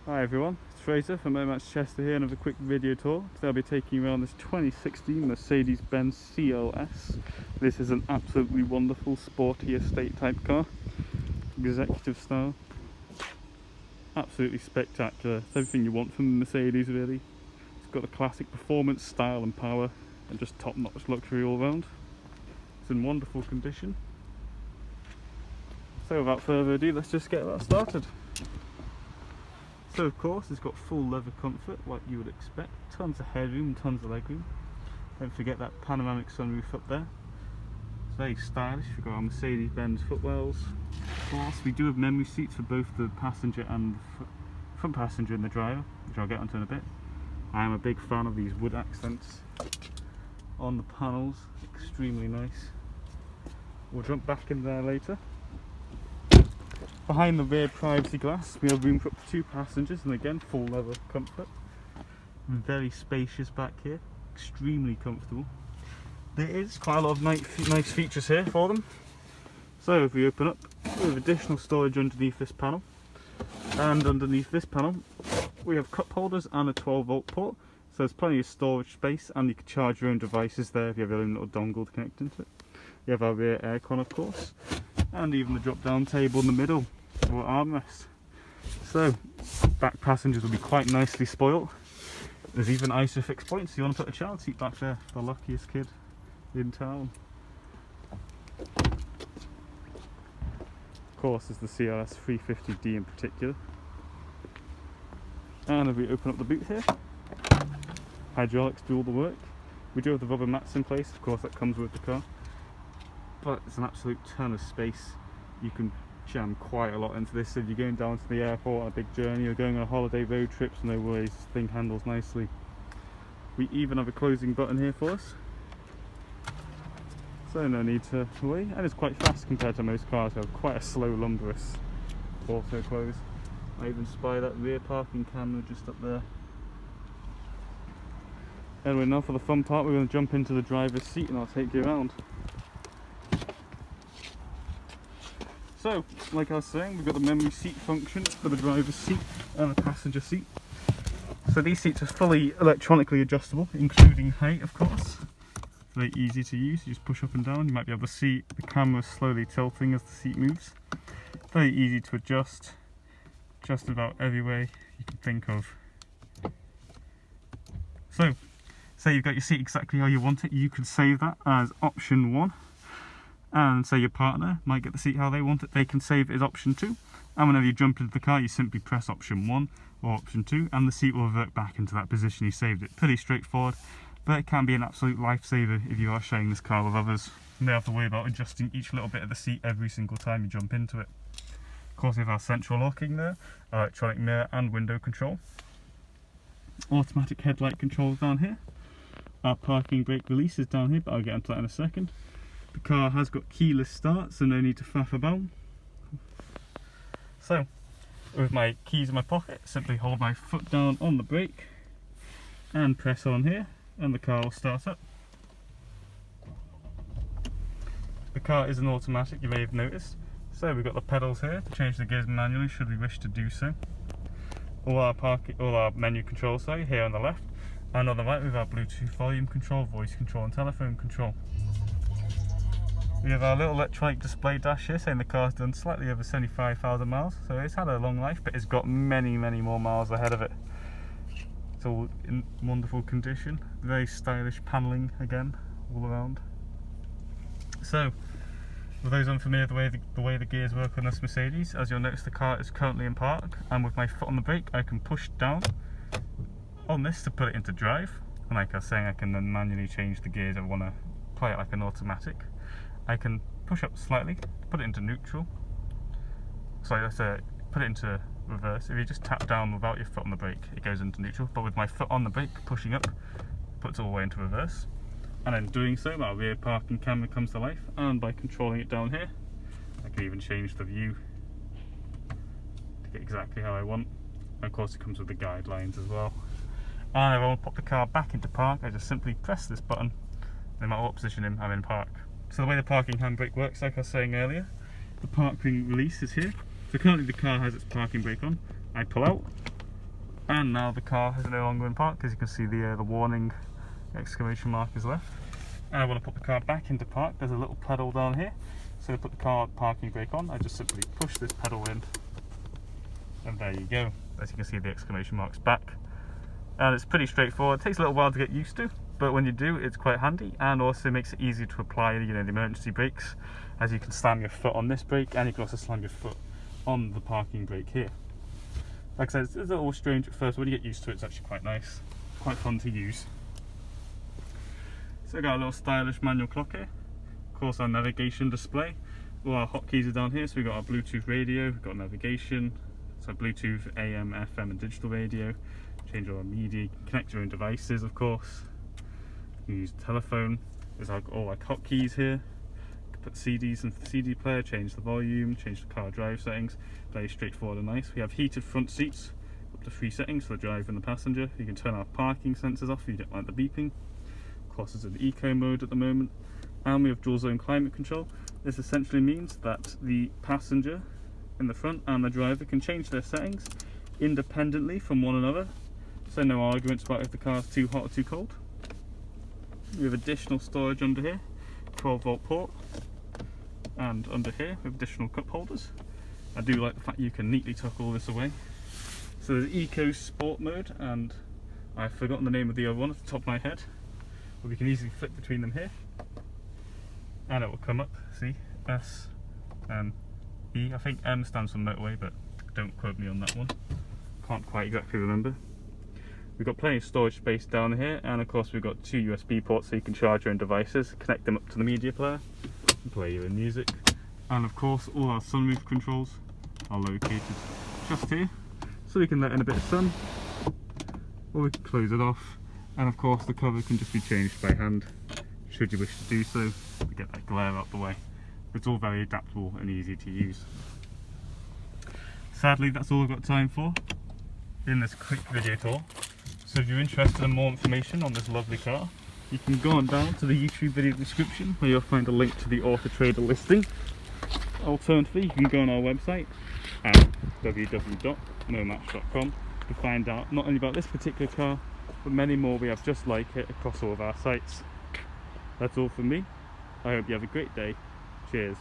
Hi everyone, it's Fraser from Chester here, another quick video tour. Today I'll be taking you around this 2016 Mercedes-Benz CLS. This is an absolutely wonderful sporty estate type car, executive style, absolutely spectacular. It's everything you want from a Mercedes really. It's got a classic performance, style and power and just top-notch luxury all round. It's in wonderful condition. So without further ado, let's just get that started. So of course it's got full leather comfort like you would expect, tons of headroom, tons of legroom. Don't forget that panoramic sunroof up there. It's very stylish. We've got our Mercedes-Benz footwells. Of course we do have memory seats for both the passenger and the front passenger and the driver, which I'll get onto in a bit. I am a big fan of these wood accents on the panels, extremely nice. We'll jump back in there later. Behind the rear privacy glass we have room for up to 2 passengers, and again full leather comfort. Very spacious back here, extremely comfortable. There is quite a lot of nice features here for them. So if we open up, we have additional storage underneath this panel, and underneath this panel we have cup holders and a 12-volt port, so there's plenty of storage space, and you can charge your own devices there if you have your own little dongle to connect into it. You have our rear aircon of course, and even the drop down table in the middle for armrest. So back passengers will be quite nicely spoilt. There's even ISOFIX points, so you want to put a child seat back there, the luckiest kid in town. Of course there's the CLS 350D in particular. And if we open up the boot here, hydraulics do all the work. We do have the rubber mats in place, of course that comes with the car. But it's an absolute ton of space. You can jam quite a lot into this. So if you're going down to the airport on a big journey or going on a holiday road trip, so no worries, this thing handles nicely. We even have a closing button here for us, so no need to worry, and it's quite fast compared to most cars who have quite a slow lumbrous auto close. I even spy that rear parking camera just up there. Anyway, now for the fun part, we're going to jump into the driver's seat and I'll take you around. So, like I was saying, we've got the memory seat function for the driver's seat and the passenger seat. So these seats are fully electronically adjustable, including height of course. Very easy to use, you just push up and down. You might be able to see the camera slowly tilting as the seat moves. Very easy to adjust, just about every way you can think of. So, say you've got your seat exactly how you want it, you can save that as option 1. And say your partner might get the seat how they want it, they can save it as option 2. And whenever you jump into the car, you simply press option 1 or option 2, and the seat will revert back into that position you saved it. Pretty straightforward, but it can be an absolute lifesaver if you are sharing this car with others. You don't have to worry about adjusting each little bit of the seat every single time you jump into it. Of course, we have our central locking there, electronic mirror and window control. Automatic headlight controls down here. Our parking brake release is down here, but I'll get into that in a second. The car has got keyless start, so no need to faff about. So, with my keys in my pocket, simply hold my foot down on the brake and press on here, and the car will start up. The car is an automatic, you may have noticed. So we've got the pedals here to change the gears manually should we wish to do so. All our menu controls here on the left, and on the right we have our Bluetooth volume control, voice control and telephone control. We have our little electronic display dash here saying the car's done slightly over 75,000 miles, so it's had a long life, but it's got many more miles ahead of it. It's all in wonderful condition, very stylish panelling again, all around. So, for those unfamiliar the way the gears work on this Mercedes, as you'll notice the car is currently in park, and with my foot on the brake I can push down on this to put it into drive, and like I was saying I can then manually change the gears if I want to play it like an automatic. I can push up slightly, put it into neutral. Sorry, let's put it into reverse. If you just tap down without your foot on the brake, it goes into neutral. But with my foot on the brake, pushing up, puts it all the way into reverse. And in doing so, my rear parking camera comes to life. And by controlling it down here, I can even change the view to get exactly how I want. And of course, it comes with the guidelines as well. And if I want to pop the car back into park, I just simply press this button. No matter what position I'm in park. So the way the parking handbrake works, like I was saying earlier, the parking release is here. So currently the car has its parking brake on. I pull out, And now the car is no longer in park, as you can see the warning exclamation mark is left. And I want to put the car back into park. There's a little pedal down here, so to put the car parking brake on, I just simply push this pedal in, and there you go. As you can see, the exclamation mark's back, and it's pretty straightforward. It takes a little while to get used to, but when you do, it's quite handy, and also makes it easy to apply, the emergency brakes, as you can slam your foot on this brake, and you can also slam your foot on the parking brake here. Like I said, it's a little strange at first, but when you get used to it, it's actually quite nice, quite fun to use. So we've got a little stylish manual clock here, of course our navigation display, all our hotkeys are down here. So we've got our Bluetooth radio, we've got navigation, so Bluetooth, AM, FM and digital radio, change all our media, connect your own devices of course, you can use the telephone, there's all our hotkeys here, put CDs into the CD player, change the volume, change the car drive settings, very straightforward and nice. We have heated front seats, up to 3 settings for the driver and the passenger. You can turn our parking sensors off if you don't like the beeping. Of course it's in eco mode at the moment. And we have dual zone climate control. This essentially means that the passenger in the front and the driver can change their settings independently from one another, so no arguments about if the car's too hot or too cold. We have additional storage under here, 12-volt port, and under here we have additional cup holders. I do like the fact you can neatly tuck all this away. So there's Eco Sport mode, and I've forgotten the name of the other one at the top of my head, but we can easily flip between them here, and it will come up, see, S and E. I think M stands for motorway, but don't quote me on that one, can't quite exactly remember. We've got plenty of storage space down here, and of course we've got 2 USB ports so you can charge your own devices, connect them up to the media player and play your own music. And of course all our sunroof controls are located just here, so we can let in a bit of sun or we can close it off, and of course the cover can just be changed by hand should you wish to do so to get that glare out the way. It's all very adaptable and easy to use. Sadly that's all I've got time for in this quick video tour. So if you're interested in more information on this lovely car, you can go on down to the YouTube video description where you'll find a link to the Auto Trader listing. Alternatively, you can go on our website at www.momatch.com to find out not only about this particular car, but many more we have just like it across all of our sites. That's all from me. I hope you have a great day. Cheers.